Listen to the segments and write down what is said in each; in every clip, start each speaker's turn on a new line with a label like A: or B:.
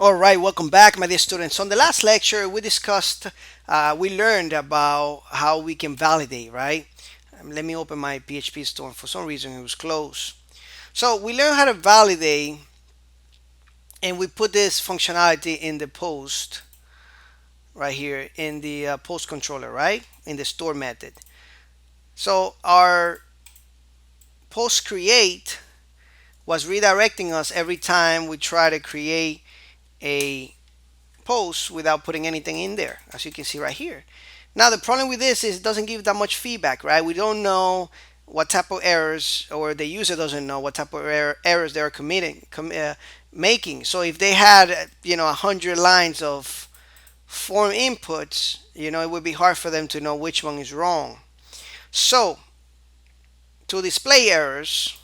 A: All right, welcome back, my dear students. On the last lecture, we learned about how we can validate, right? Let me open my PHP store. For some reason, it was closed. So we learned how to validate, and we put this functionality in the post right here in the post controller, right? In the store method. So our post create was redirecting us every time we try to create a post without putting anything in there, as you can see right here. Now the problem with this is it doesn't give that much feedback, right? We don't know what type of errors, or the user doesn't know what type of errors they're making. So if they had 100 lines of form inputs, it would be hard for them to know which one is wrong. So to display errors,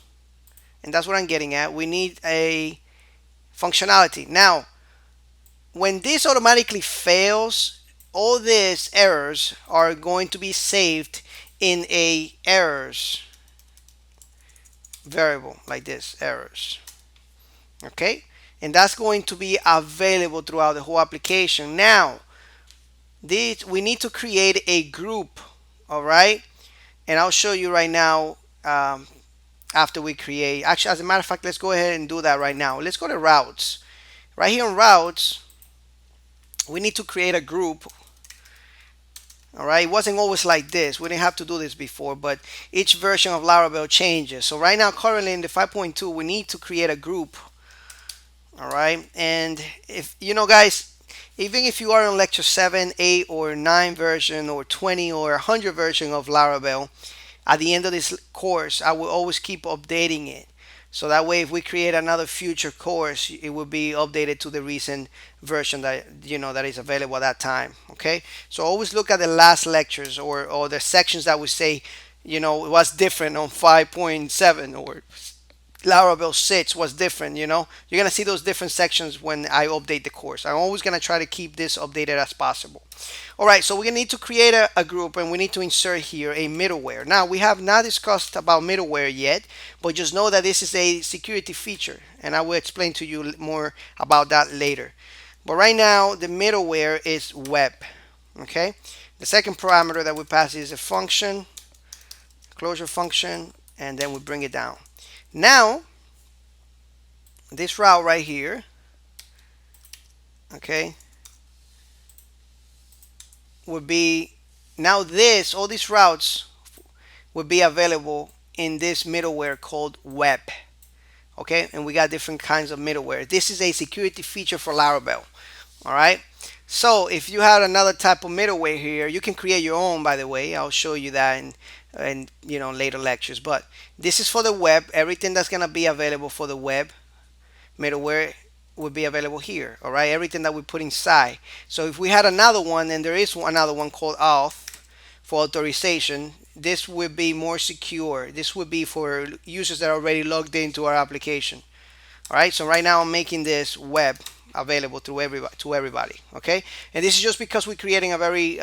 A: and that's what I'm getting at, we need a functionality. Now when this automatically fails, all these errors are going to be saved in a errors variable like this, errors. Okay, and that's going to be available throughout the whole application. Now this, we need to create a group. All right, and I'll show you right now. After we create, actually, as a matter of fact, let's go ahead and do that right now. Let's go to routes. Right here on routes, we need to create a group. All right, it wasn't always like this. We didn't have to do this before, but each version of Laravel changes. So right now, currently in the 5.2, we need to create a group. All right, and if guys, even if you are on lecture 7, 8, or 9 version, or 20 or 100 version of Laravel, at the end of this course, I will always keep updating it. So that way, if we create another future course, it will be updated to the recent version that is available at that time. Okay, so always look at the last lectures, or the sections that we say, it was different on 5.7, or Laravel 6 was different. You're gonna see those different sections when I update the course. I'm always gonna try to keep this updated as possible. All right, so we're gonna need to create a group, and we need to insert here a middleware. Now we have not discussed about middleware yet, but just know that this is a security feature, and I will explain to you more about that later. But right now the middleware is web. Okay, the second parameter that we pass is a function, closure function, and then we bring it down. Now this route right here, okay, would be, now this, all these routes would be available in this middleware called web. Okay, and we got different kinds of middleware. This is a security feature for Laravel. All right, so if you had another type of middleware here, you can create your own, by the way. I'll show you that in later lectures, but this is for the web. Everything that's going to be available for the web middleware would be available here. All right, everything that we put inside. So if we had another one, and there is another one called auth for authorization, this would be more secure. This would be for users that are already logged into our application. All right, so right now I'm making this web available to everybody. Okay, and this is just because we're creating a very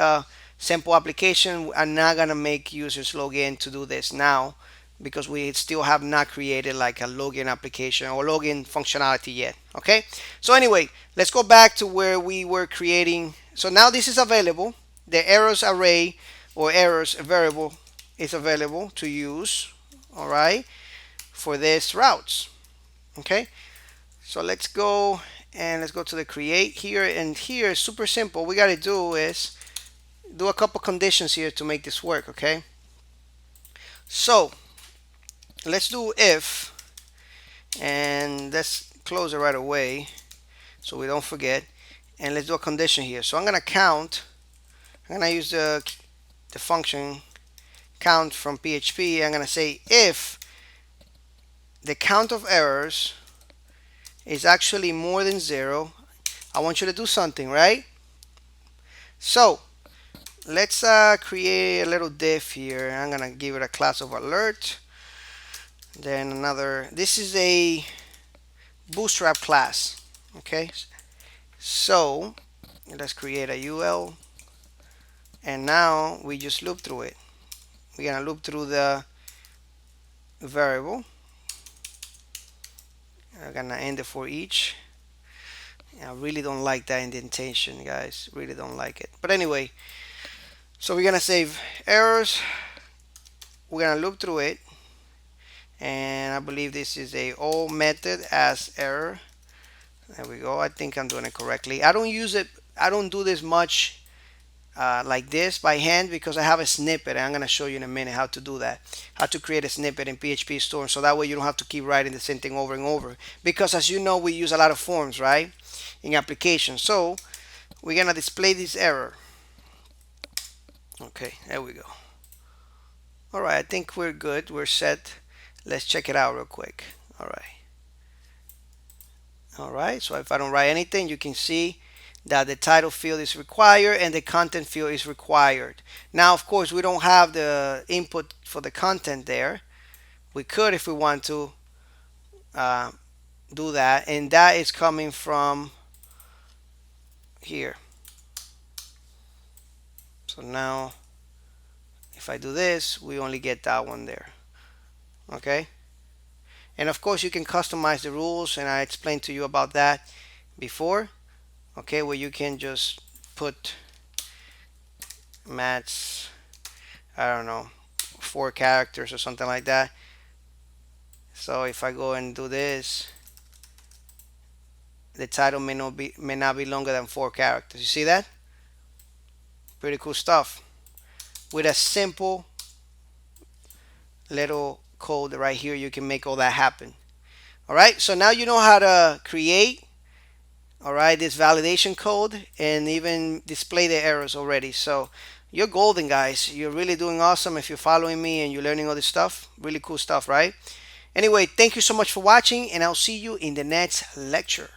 A: simple application. I'm not gonna make users log in to do this now, because we still have not created like a login application or login functionality yet. Okay, so anyway, let's go back to where we were creating. So now this is available. The errors array, or errors variable, is available to use. All right, for this routes. Okay, so let's go to the create here, and here is super simple. We got to do is do a couple conditions here to make this work. Okay, so let's do if, and let's close it right away so we don't forget, and let's do a condition here. So I'm gonna count. I'm gonna use the function count from PHP. I'm gonna say if the count of errors is actually more than 0, I want you to do something, right? So let's create a little div here. I'm gonna give it a class of alert, then another. This is a bootstrap class. Okay, so let's create a UL, and now we just loop through it. We're gonna loop through the variable. I'm gonna end it for each, I really don't like that indentation, guys. Really don't like it. But anyway, so we're gonna save errors. We're gonna loop through it, and I believe this is a old method as error. There we go. I think I'm doing it correctly. I don't use it. I don't do this much like this by hand because I have a snippet, and I'm gonna show you in a minute how to do that. How to create a snippet in PHP Storm, so that way you don't have to keep writing the same thing over and over. Because as you know, we use a lot of forms, right, in applications. So we're gonna display this error. Okay, there we go. All right, I think we're good. We're set. Let's check it out real quick. All right. All right, so if I don't write anything, you can see that the title field is required and the content field is required. Now, of course, we don't have the input for the content there. We could if we want to uh, do that, and that is coming from here. So now if I do this, we only get that one there. Okay, and of course you can customize the rules, and I explained to you about that before. Okay, where you can just put max, I don't know, 4 characters or something like that. So if I go and do this, the title may not be longer than 4 characters. You see that? Pretty cool stuff. With a simple little code right here, you can make all that happen. All right, so now you know how to create, all right, this validation code and even display the errors already. So you're golden, guys. You're really doing awesome if you're following me and you're learning all this stuff. Really cool stuff, right? Anyway, thank you so much for watching, and I'll see you in the next lecture.